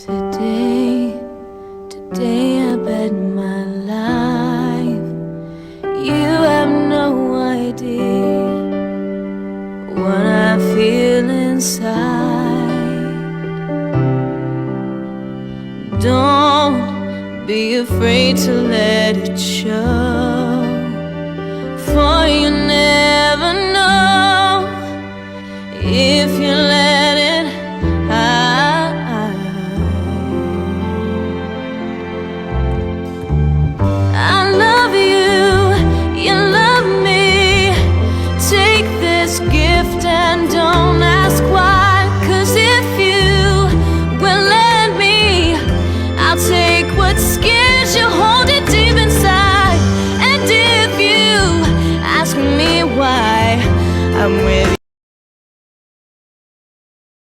Today I bet my life. You have no idea what I feel inside. Don't be afraid to let it show, for you